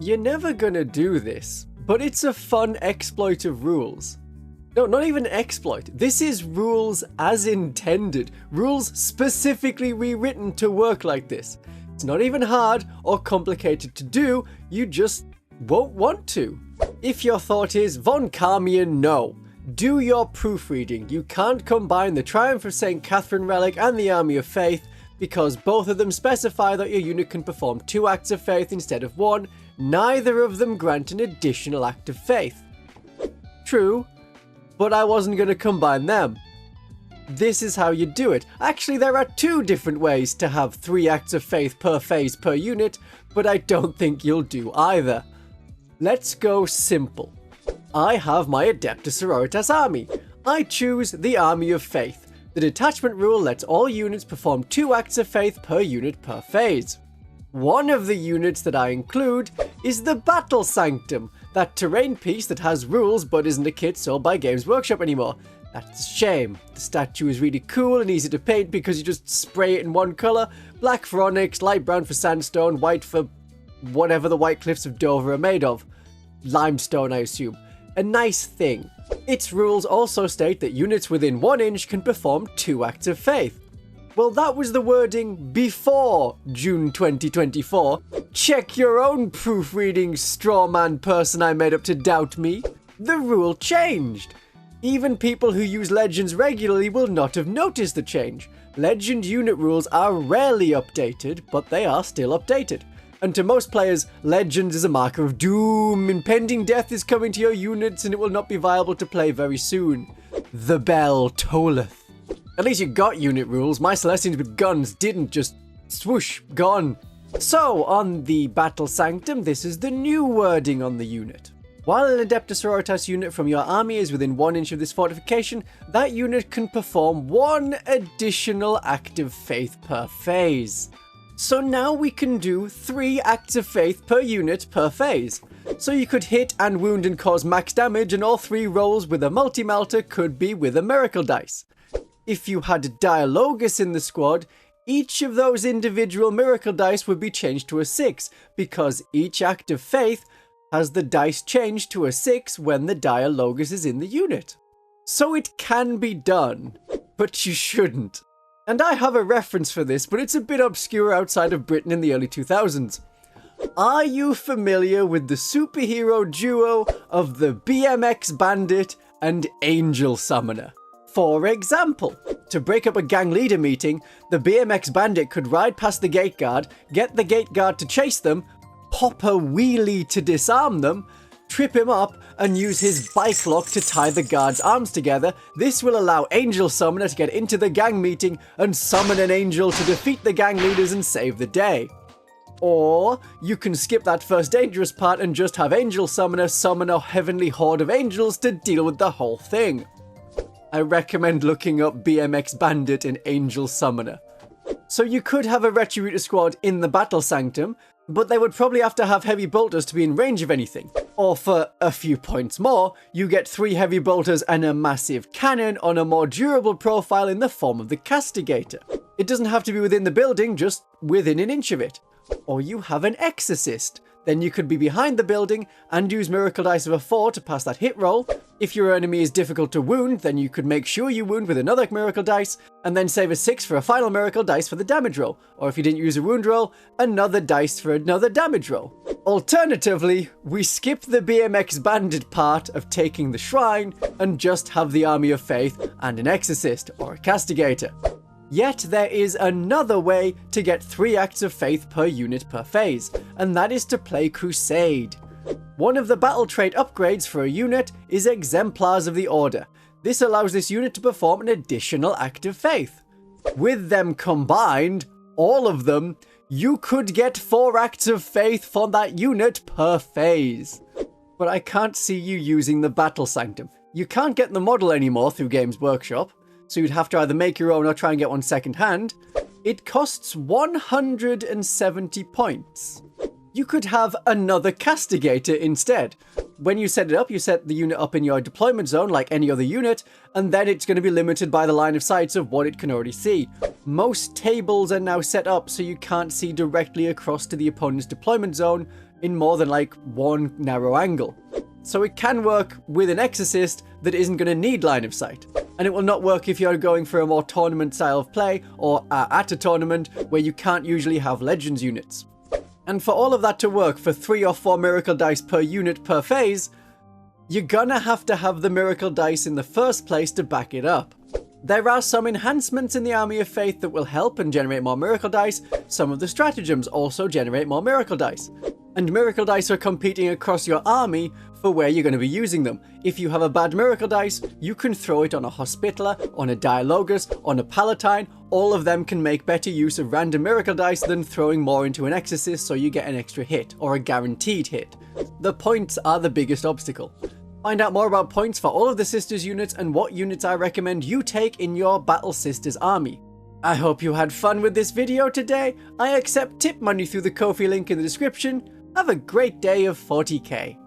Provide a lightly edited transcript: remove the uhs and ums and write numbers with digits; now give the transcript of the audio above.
You're never gonna do this, but it's a fun exploit of rules. No, not even exploit. This is rules as intended. Rules specifically rewritten to work like this. It's not even hard or complicated to do, you just won't want to. If your thought is, Von Carmian, no. Do your proofreading. You can't combine the Triumph of St. Catherine relic and the Army of Faith because both of them specify that your unit can perform 2 acts of faith instead of 1. Neither of them grant an additional act of faith. True, but I wasn't going to combine them. This is how you do it. Actually, there are 2 different ways to have 3 acts of faith per phase per unit, but I don't think you'll do either. Let's go simple. I have my Adepta Sororitas army. I choose the Army of Faith. The detachment rule lets all units perform 2 acts of faith per unit per phase. One of the units that I include is the Battle Sanctum, that terrain piece that has rules but isn't a kit sold by Games Workshop anymore. That's a shame. The statue is really cool and easy to paint because you just spray it in one colour. Black for onyx, light brown for sandstone, white for whatever the White Cliffs of Dover are made of. Limestone, I assume. A nice thing. Its rules also state that units within 1 inch can perform 2 acts of faith. Well, that was the wording before June 2024. Check your own proofreading, straw man person I made up to doubt me. The rule changed. Even people who use legends regularly will not have noticed the change. Legend unit rules are rarely updated, but they are still updated. And to most players, legends is a marker of doom. Impending death is coming to your units and it will not be viable to play very soon. The bell tolleth. At least you got unit rules. My Celestians with guns didn't, just swoosh, gone. So, on the Battle Sanctum, this is the new wording on the unit. While an Adepta Sororitas unit from your army is within 1 inch of this fortification, that unit can perform 1 additional act of faith per phase. So now we can do 3 acts of faith per unit per phase. So you could hit and wound and cause max damage, and all 3 rolls with a multi-melter could be with a miracle dice. If you had Dialogus in the squad, each of those individual miracle dice would be changed to a 6, because each act of faith has the dice changed to a 6 when the Dialogus is in the unit. So it can be done, but you shouldn't. And I have a reference for this, but it's a bit obscure outside of Britain in the early 2000s. Are you familiar with the superhero duo of the BMX Bandit and Angel Summoner? For example, to break up a gang leader meeting, the BMX Bandit could ride past the gate guard, get the gate guard to chase them, pop a wheelie to disarm them, trip him up, and use his bike lock to tie the guard's arms together. This will allow Angel Summoner to get into the gang meeting and summon an angel to defeat the gang leaders and save the day. Or you can skip that first dangerous part and just have Angel Summoner summon a heavenly horde of angels to deal with the whole thing. I recommend looking up BMX Bandit and Angel Summoner. So you could have a Retributor squad in the Battle Sanctum, but they would probably have to have heavy bolters to be in range of anything. Or for a few points more, you get 3 heavy bolters and a massive cannon on a more durable profile in the form of the Castigator. It doesn't have to be within the building, just within 1 inch of it. Or you have an Exorcist. Then you could be behind the building and use Miracle Dice of a 4 to pass that hit roll. If your enemy is difficult to wound, then you could make sure you wound with another Miracle Dice, and then save a 6 for a final Miracle Dice for the damage roll. Or if you didn't use a wound roll, another dice for another damage roll. Alternatively, we skip the BMX Bandit part of taking the shrine and just have the Army of Faith and an Exorcist or a Castigator. Yet there is another way to get 3 acts of faith per unit per phase, and that is to play Crusade. One of the battle trait upgrades for a unit is Exemplars of the Order. This allows this unit to perform an additional act of faith. With them combined, all of them, you could get 4 acts of faith for that unit per phase. But I can't see you using the Battle Sanctum. You can't get the model anymore through Games Workshop, so you'd have to either make your own or try and get one second hand. It costs 170 points. You could have another Castigator instead. When you set it up, you set the unit up in your deployment zone like any other unit, and then it's going to be limited by the line of sight of what it can already see. Most tables are now set up so you can't see directly across to the opponent's deployment zone in more than like one narrow angle. So it can work with an exorcist that isn't going to need line of sight. And it will not work if you're going for a more tournament style of play, or at a tournament where you can't usually have legends units. And for all of that to work for 3 or 4 miracle dice per unit per phase, you're gonna have to have the miracle dice in the first place to back it up. There are some enhancements in the Army of Faith that will help and generate more miracle dice. Some of the stratagems also generate more miracle dice. And miracle dice are competing across your army for where you're going to be using them. If you have a bad miracle dice, you can throw it on a Hospitaller, on a Dialogus, on a Palatine. All of them can make better use of random miracle dice than throwing more into an Exorcist so you get an extra hit, or a guaranteed hit. The points are the biggest obstacle. Find out more about points for all of the Sisters units and what units I recommend you take in your Battle Sisters army. I hope you had fun with this video today. I accept tip money through the Ko-fi link in the description. Have a great day of 40k.